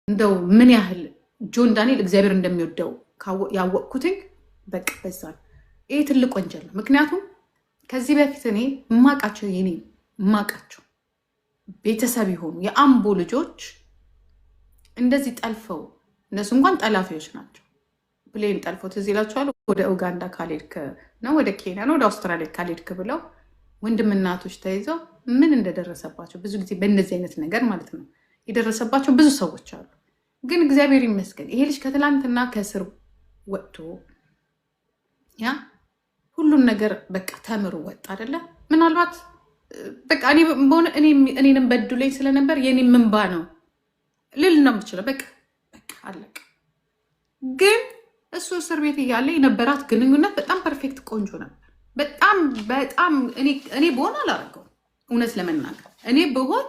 እንደው ምን ያህል ጆን ዳንኤል እግዚአብሔር እንደሚወደው ያወቅኩትኝ በቃ በዛን ይሄ ትልቅ ወንጀል ነው። ምክንያቱም ከዚህ በፊት እኔ ማቃቸው የኔ ማቃቸው ቤተሰብ የሆኑ የአምቦ ልጆች እንደዚህ ጠልፈው እነሱ እንኳን ጠላፊዎች ናቸው። ፕሌን ጠልፈው ትዝ ይላችኋል። ወደ ኡጋንዳ ካልሄድክ ነው ወደ ኬንያ ነው ወደ አውስትራሊያ ካልሄድክ ብለው ወንድም እናቶች ተይዘው ምን እንደደረሰባቸው ብዙ ጊዜ በእንደዚህ አይነት ነገር ማለት ነው የደረሰባቸው ብዙ ሰዎች አሉ። ግን እግዚአብሔር ይመስገን ይሄ ልጅ ከትላንትና ከእስር ወጥቶ ያ ሁሉን ነገር በቃ ተምሮ ወጣ አይደለ? ምናልባት በቃ እኔንም በድሎኝ ስለነበር የኔም ምንባ ነው ልል ነው የምችለው። በቃ አለቀ። ግን እሱ እስር ቤት እያለ የነበራት ግንኙነት በጣም ፐርፌክት ቆንጆ ነበር። በጣም እኔ ብሆን አላረገውም። እውነት ለመናገር እኔ ብሆን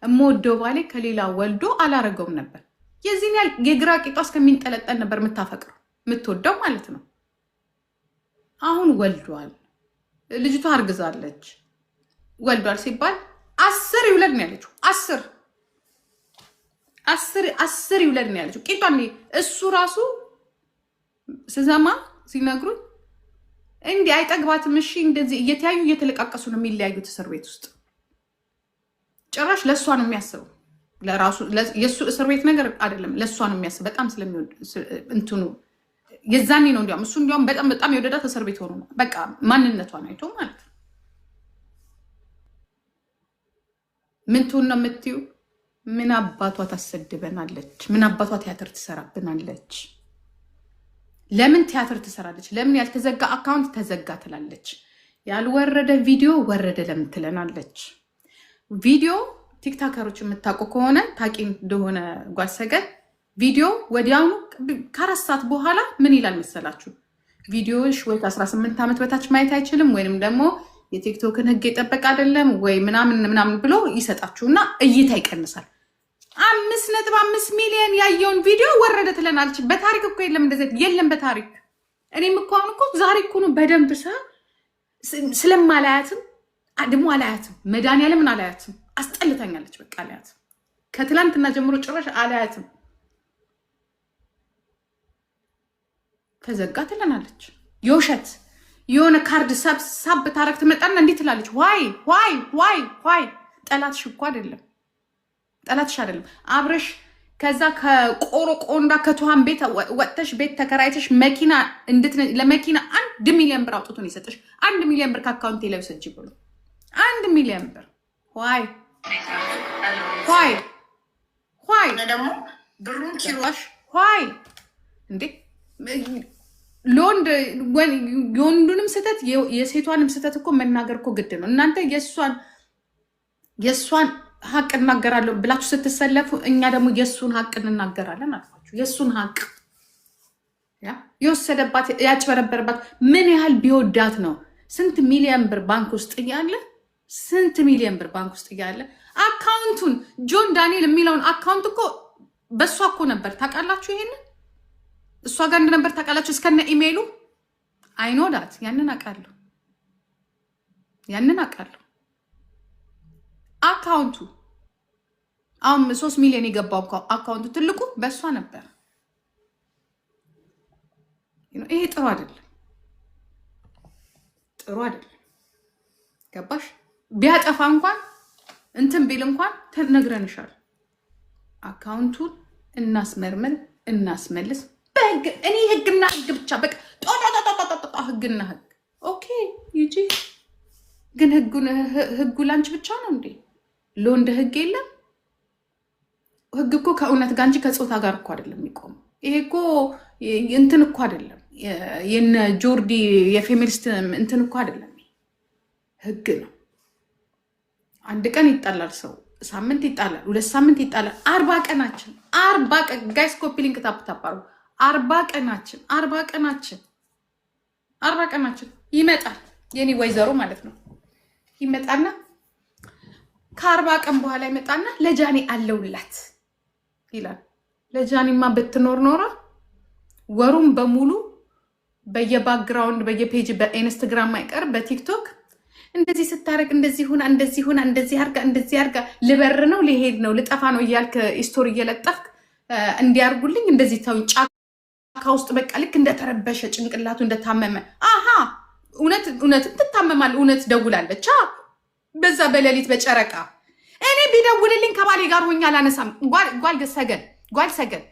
የምወደው ባሌ ከሌላ ወልዶ አላረገውም ነበር። የዚህን ያህል የግራ ቂጧ እስከሚንጠለጠል ነበር የምታፈቅረው የምትወደው ማለት ነው። አሁን ወልዷል፣ ልጅቷ አርግዛለች። ወልዷል ሲባል 10 ይውለድ ነው ያለችው። 10 ይውለድ ነው ያለችው። ቂጧ እሱ ራሱ ስዘማ ሲነግሩኝ እንዲህ አይጠግባትም። እሺ እንደዚህ እየተያዩ እየተለቃቀሱ ነው የሚለያዩት እስር ቤት ውስጥ። ጭራሽ ለእሷ ነው የሚያስበው። ለራሱ የእሱ እስር ቤት ነገር አይደለም፣ ለእሷ ነው የሚያስብ። በጣም ስለሚወድ እንትኑ የዛኔ ነው እንዲያውም እሱ እንዲያውም በጣም የወደዳት እስር ቤት ሆኖ ነው በቃ ማንነቷን አይቶ ማለት ነው። ምን ትሆን ነው የምትዩ? ምን አባቷ ታሰድበናለች? ምን አባቷ ቲያትር ትሰራብናለች? ለምን ቲያትር ትሰራለች? ለምን ያልተዘጋ አካውንት ተዘጋ ትላለች? ያልወረደ ቪዲዮ ወረደ ለምን ትለናለች? ቪዲዮ ቲክታከሮች የምታውቁ ከሆነ ታቂ እንደሆነ ጓሰገን ቪዲዮ ወዲያውኑ ከ4 ሰዓት በኋላ ምን ይላል መሰላችሁ? ቪዲዮሽ ወይ ከ18 ዓመት በታች ማየት አይችልም ወይንም ደግሞ የቲክቶክን ሕግ የጠበቀ አይደለም ወይ ምናምን ብሎ ይሰጣችሁና እይታ ይቀንሳል። 5.5 ሚሊዮን ያየውን ቪዲዮ ወረደ ትለናለች። በታሪክ እኮ የለም እንደዚህ የለም በታሪክ። እኔም እኮ አሁን እኮ ዛሬ እኮ ነው በደንብ ስለማላያትም ደግሞ አላያትም። መድኃኒዓለምን አላያትም። አስጠልታኛለች። በቃ አላያትም። ከትላንትና ጀምሮ ጭራሽ አላያትም። ተዘጋ ትለናለች። የውሸት የሆነ ካርድ ሳብ ታረግ ትመጣና እንዲህ ትላለች። ዋይ ጠላትሽ እኮ አይደለም፣ ጠላትሽ አይደለም አብረሽ ከዛ ከቆሮቆንዳ ከቱሃን ቤት ወጥተሽ ቤት ተከራይተሽ መኪና ለመኪና 1 ሚሊዮን ብር አውጥቶ ነው የሰጠሽ። 1 ሚሊዮን ብር ከአካውንቴ ላይ ወሰጂ ብሎ 1 ሚሊዮን ብር ዋይ ደግሞ ብሩን ኪሮሽ ዋይ እንዴ የወንዱንም ስህተት የሴቷንም ስህተት እኮ መናገር እኮ ግድ ነው። እናንተ የእሷን ሀቅ እናገራለሁ ብላችሁ ስትሰለፉ፣ እኛ ደግሞ የእሱን ሀቅ እንናገራለን አልኳችሁ። የእሱን ሀቅ የወሰደባት ያጭበረበረባት ምን ያህል ቢወዳት ነው? ስንት ሚሊዮን ብር ባንክ ውስጥ እያለ አካውንቱን ጆን ዳንኤል የሚለውን አካውንት እኮ በእሷ እኮ ነበር። ታውቃላችሁ? ይሄንን እሷ ጋር እንደነበር ታውቃላችሁ? እስከነ ኢሜይሉ አይኖዳት ያንን አውቃለሁ። አካውንቱ አሁን 3 ሚሊዮን የገባው አካውንቱ ትልቁ በእሷ ነበር። ይሄ ጥሩ አይደለም። ገባሽ? ቢያጠፋ እንኳን እንትን ቢል እንኳን ተነግረንሻል። አካውንቱን እናስመርመር እናስመልስ በህግ። እኔ ህግና ህግ ብቻ በቃ ጦጣ ህግና ህግ ኦኬ ይጂ። ግን ህጉ ላንቺ ብቻ ነው እንዴ? ለወንድ ህግ የለም? ህግ እኮ ከእውነት ጋር እንጂ ከጾታ ጋር እኮ አይደለም የሚቆመው። ይሄ እኮ እንትን እኮ አይደለም የነ ጆርዲ የፌሚኒስት እንትን እኮ አይደለም። ህግ ነው። 1 ቀን ይጣላል ሰው፣ ሳምንት ይጣላል፣ 2 ሳምንት ይጣላል። 40 ቀናችን ጋይስ ኮፒ ሊንክ ታፕታፓሩ 40 ቀናችን ይመጣል። የኔ ወይዘሮ ማለት ነው ይመጣና ከ40 ቀን በኋላ ይመጣና ለጃኒ አለውላት ይላል። ለጃኒማ ብትኖር ኖራ ወሩን በሙሉ በየባክግራውንድ በየፔጅ በኢንስታግራም አይቀር በቲክቶክ እንደዚህ ስታረግ እንደዚህ ሆና እንደዚህ አርጋ ልበር ነው ሊሄድ ነው ልጠፋ ነው እያልክ ስቶሪ እየለጠፍክ እንዲያርጉልኝ እንደዚህ ተው ጫካ ውስጥ በቃ ልክ እንደተረበሸ ጭንቅላቱ እንደታመመ አሃ እውነት ትታመማል። እውነት ደውላለች በዛ በሌሊት በጨረቃ እኔ ቢደውልልኝ ከባሌ ጋር ሆኛ አላነሳም። ጓል ሰገን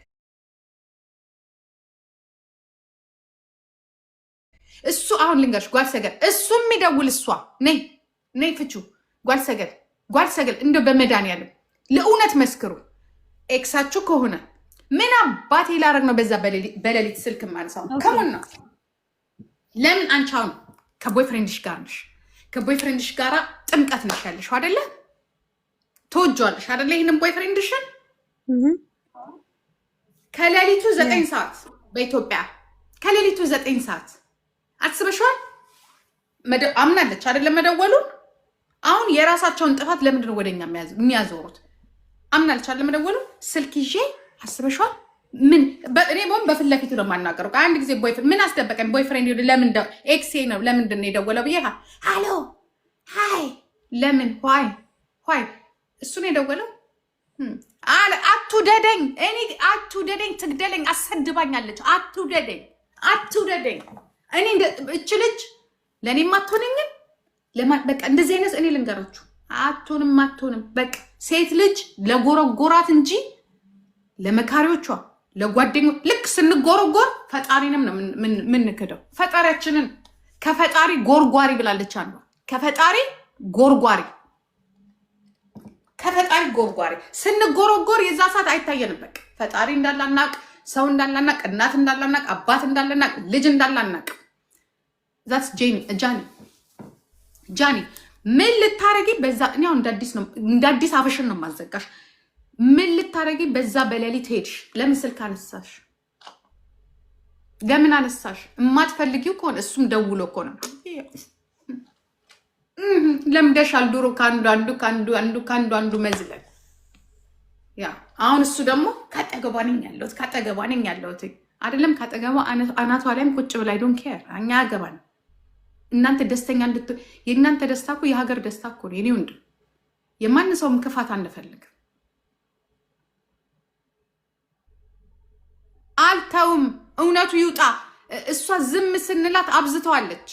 እሱ አሁን ልንገርሽ ጓል ሰገን እሱ የሚደውል እሷ ነይ ፍቹ ጓል ሰገን እንደው በመድኃኒዓለም ለእውነት መስክሩ። ኤክሳችሁ ከሆነ ምን አባቴ ላረግ ነው በዛ በሌሊት ስልክ ማንሳው? ከሞን ነው ለምን አንቺ አሁን ከቦይፍሬንድሽ ጋር ነሽ፣ ከቦይፍሬንድሽ ጋራ ጥምቀት ነሽ ያለሽው አይደለ? ተወጇለሽ አይደለ? ይሄንን ቦይፍሬንድሽን ከሌሊቱ 9 ሰዓት በኢትዮጵያ ከሌሊቱ 9 ሰዓት አስበሽዋል? አምናለች አይደለ መደወሉን። አሁን የራሳቸውን ጥፋት ለምንድን ነው ወደኛ የሚያዞሩት? አምናለች አይደለ መደወሉን። ስልክ ይዤ አስበሽዋል? ምን እኔ በፊት ለፊቱ ነው የማናገረው። አንድ ጊዜ ቦይፍሬንድ ምን አስደበቀኝ? ቦይፍሬንድ ለምን ኤክሴ ነው ለምንድን ነው የደወለው ብዬ ሃሎ ሃይ ለምን ሆይ እሱ ነው የደወለው። አትውደደኝ እኔ አትውደደኝ፣ ትግደለኝ፣ አሰድባኛለች። አትውደደኝ እኔ እች ልጅ ለእኔም አትሆነኝም። በቃ እንደዚህ አይነት እኔ ልንገራችሁ አትሆንም። በቃ ሴት ልጅ ለጎረጎራት እንጂ ለመካሪዎቿ ለጓደኞች ልክ ስንጎረጎር ፈጣሪንም ነው ምንክደው። ፈጣሪያችንን ከፈጣሪ ጎርጓሪ ብላለች አንዷ። ከፈጣሪ ጎርጓሪ ስንጎረጎር የዛ ሰዓት አይታየንም። በቃ ፈጣሪ እንዳላናቅ፣ ሰው እንዳላናቅ፣ እናት እንዳላናቅ፣ አባት እንዳላናቅ፣ ልጅ እንዳላናቅ። ዛትስ ጃኒ ምን ልታረጊ በዛ? እኔ አሁን እንደ አዲስ አበሽን ነው ማዘጋሽ። ምን ልታረጊ በዛ በሌሊት ሄድሽ? ለምን ስልክ አነሳሽ? ለምን አነሳሽ? የማትፈልጊው ከሆነ እሱም ደውሎ ከሆነ ለምደሻል። ዱሮ ከአንዱ አንዱ መዝለል። ያ አሁን እሱ ደግሞ ካጠገቧ ነኝ ያለሁት አይደለም። ካጠገቧ አናቷ ላይም ቁጭ ብላ ዶን ኬር እኛ ያገባን። እናንተ ደስተኛ የእናንተ ደስታ እኮ የሀገር ደስታ እኮ ነው። የኔ ወንድም የማን ሰውም ክፋት አንፈልግም። አልተውም፣ እውነቱ ይውጣ። እሷ ዝም ስንላት አብዝተዋለች።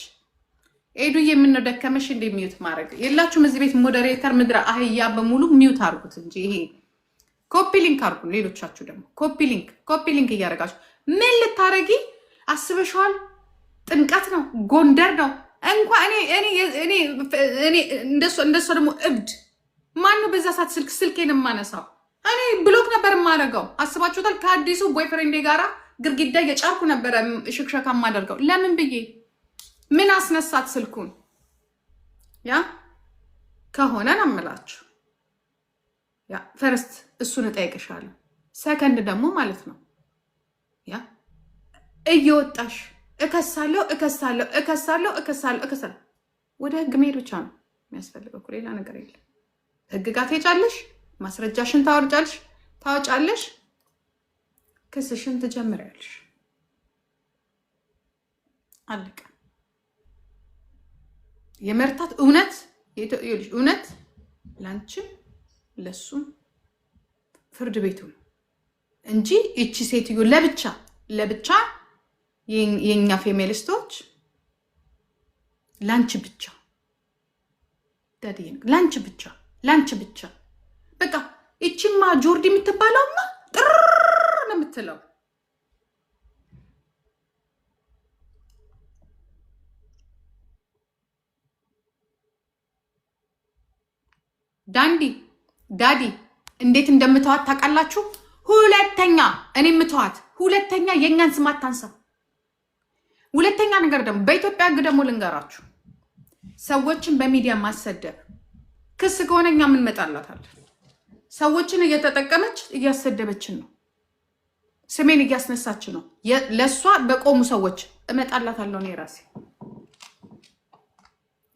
ኤዱዬ የምነው ደከመሽ እንደ ሚዩት ማድረግ የላችሁም እዚህ ቤት ሞዴሬተር ምድረ አህያ በሙሉ ሚዩት አርጉት እንጂ ይሄ ኮፒ ሊንክ አርጉ። ሌሎቻችሁ ደግሞ ኮፒ ሊንክ እያደረጋችሁ ምን ልታረጊ አስበሽዋል? ጥምቀት ነው፣ ጎንደር ነው። እንኳን እኔ እንደሷ ደግሞ እብድ ማነው በዛ ሰዓት ስልኬን የማነሳው? እኔ ብሎክ ነበር የማደርገው። አስባችሁታል? ከአዲሱ ቦይፍሬንዴ ጋራ ግርግዳ እየጫርኩ ነበረ ሽክሸካ የማደርገው። ለምን ብዬ ምን አስነሳት ስልኩን? ያ ከሆነ ነው የምላችሁ። ያ ፈርስት እሱን እጠይቅሻለሁ። ሰከንድ ደግሞ ማለት ነው ያ እየወጣሽ እከሳለሁ ወደ ህግ መሄድ ብቻ ነው የሚያስፈልገው። ሌላ ነገር የለም። ህግ ጋር ትሄጃለሽ፣ ማስረጃሽን ታወጫለሽ፣ ክስሽን ትጀምሪያለሽ። አለቀ። የመርታት እውነት ላንቺም ለሱም ፍርድ ቤቱ እንጂ እቺ ሴትዮ ለብቻ የኛ ፌሚኒስቶች ላንቺ ብቻ ላንቺ ብቻ በቃ እቺማ ጆርዲ የምትባለውማ ጥር ነው የምትለው። ዳዲ እንዴት እንደምተዋት ታውቃላችሁ? ሁለተኛ እኔ የምተዋት ሁለተኛ የኛን ስም አታንሳ። ሁለተኛ ነገር ደግሞ በኢትዮጵያ ህግ ደግሞ ልንገራችሁ፣ ሰዎችን በሚዲያ ማሰደብ ክስ ከሆነ እኛ ምን መጣላታለን? ሰዎችን እየተጠቀመች እያሰደበችን ነው፣ ስሜን እያስነሳች ነው። ለሷ በቆሙ ሰዎች እመጣላታለሁ እኔ ራሴ።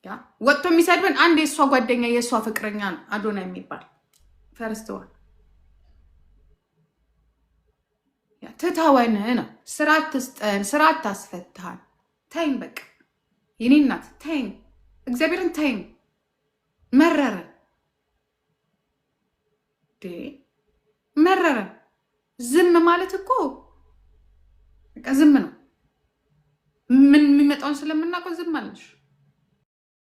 ያ ወጥቶ የሚሰድበን አንድ የሷ ጓደኛ የሷ ፍቅረኛ ነው አዶና የሚባል ፈርስተዋል። ትተወን ነው ስራ ትስጠን፣ ስራ ታስፈታን። ተይኝ በቃ የኔ እናት ተይኝ፣ እግዚአብሔርን ተይኝ። መረረን። ዝም ማለት እኮ በቃ ዝም ነው። ምን የሚመጣውን ስለምናውቀው ዝም አለሽ።